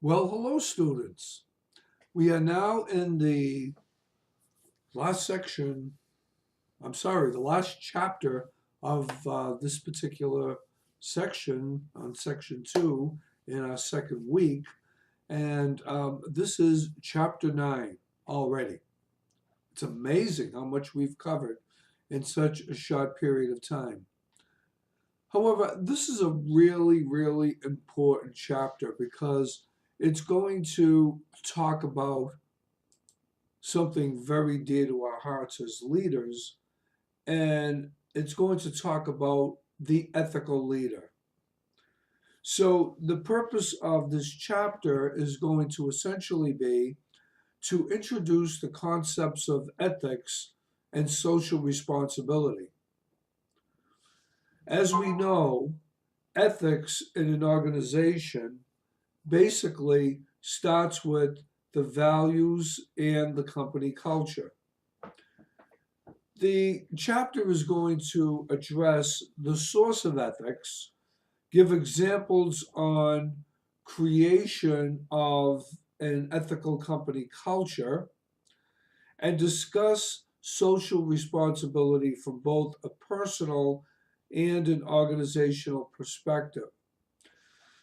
Well, hello, students. We are now in the last section, the last chapter of this particular section on section two in our second week. And this is chapter 9 already. It's amazing how much we've covered in such a short period of time. However, this is a really, really important chapter because it's going to talk about something very dear to our hearts as leaders, and it's going to talk about the ethical leader. So, the purpose of this chapter is going to essentially be to introduce the concepts of ethics and social responsibility. As we know, ethics in an organization basically starts with the values and the company culture. The chapter is going to address the source of ethics, give examples on creation of an ethical company culture, and discuss social responsibility from both a personal and an organizational perspective.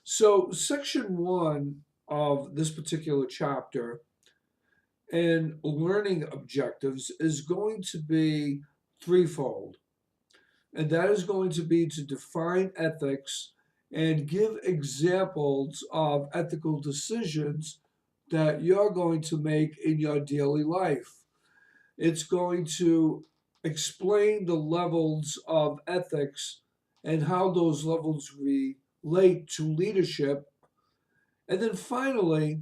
So, section one of this particular chapter and learning objectives is going to be threefold. And that is going to be to define ethics and give examples of ethical decisions that you're going to make in your daily life. It's going to explain the levels of ethics and how those levels relate to leadership. And then finally,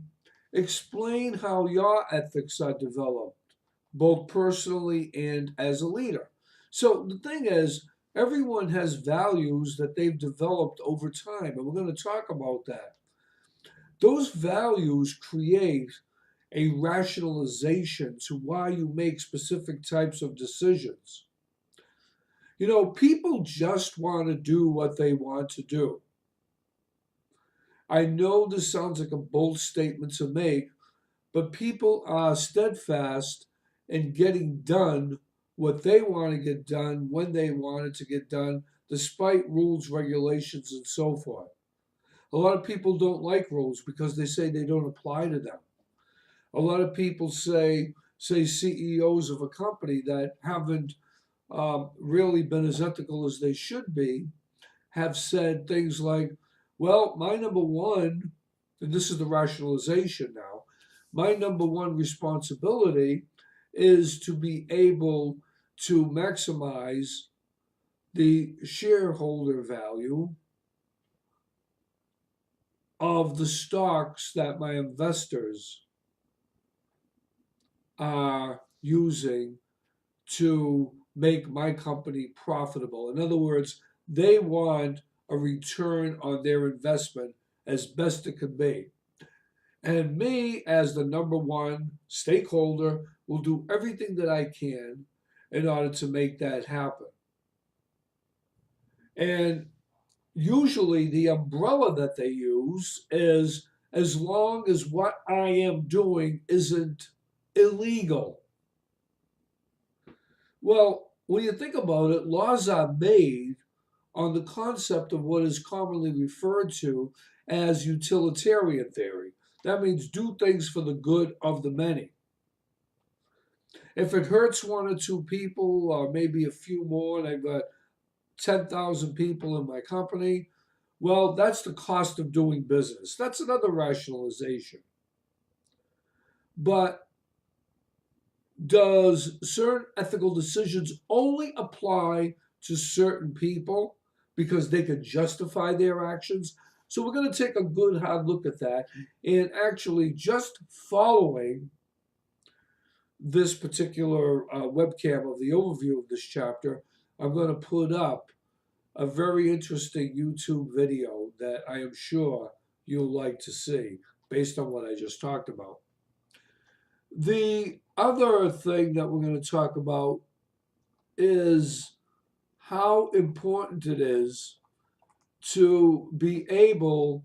explain how your ethics are developed, both personally and as a leader. So the thing is, everyone has values that they've developed over time, and we're going to talk about that. Those values create a rationalization to why you make specific types of decisions. You know, people just want to do what they want to do. I know this sounds like a bold statement to make, but people are steadfast in getting done what they want to get done when they want it to get done, despite rules, regulations, and so forth. A lot of people don't like rules because they say they don't apply to them. A lot of people say CEOs of a company that haven't really been as ethical as they should be have said things like, well, my number one, and this is the rationalization now, my number one responsibility is to be able to maximize the shareholder value of the stocks that my investors are using to make my company profitable. In other words, they want a return on their investment as best it can be. And me, as the number one stakeholder, will do everything that I can in order to make that happen. And usually, the umbrella that they use is as long as what I am doing isn't illegal. Well, when you think about it, laws are made on the concept of what is commonly referred to as utilitarian theory. That means do things for the good of the many. If it hurts one or two people, or maybe a few more, and I've got 10,000 people in my company, well, that's the cost of doing business. That's another rationalization. But does certain ethical decisions only apply to certain people because they can justify their actions? So we're going to take a good hard look at that, and actually just following this particular webcam of the overview of this chapter, I'm going to put up a very interesting YouTube video that I am sure you'll like to see based on what I just talked about. The other thing that we're going to talk about is how important it is to be able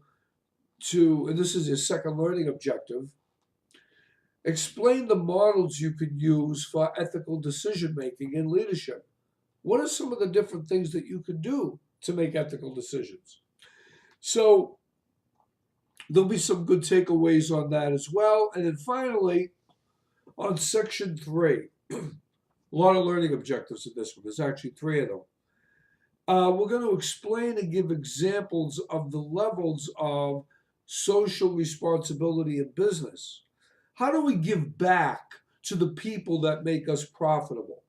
and this is your second learning objective, explain the models you could use for ethical decision making and leadership. What are some of the different things that you could do to make ethical decisions? So there'll be some good takeaways on that as well. And then finally, on section 3, a lot of learning objectives in this one. There's actually 3 of them. We're going to explain and give examples of the levels of social responsibility in business. How do we give back to the people that make us profitable?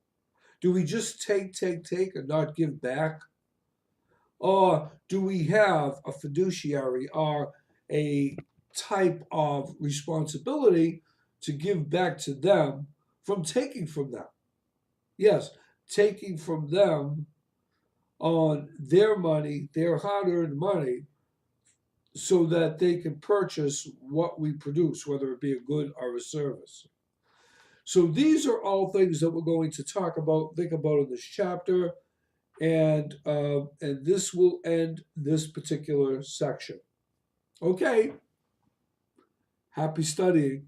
Do we just take, and not give back? Or do we have a fiduciary or a type of responsibility to give back to them from taking from them? Yes, taking from them on their money, their hard-earned money, so that they can purchase what we produce, whether it be a good or a service. So these are all things that we're going to talk about, think about in this chapter, and this will end this particular section. Okay, happy studying.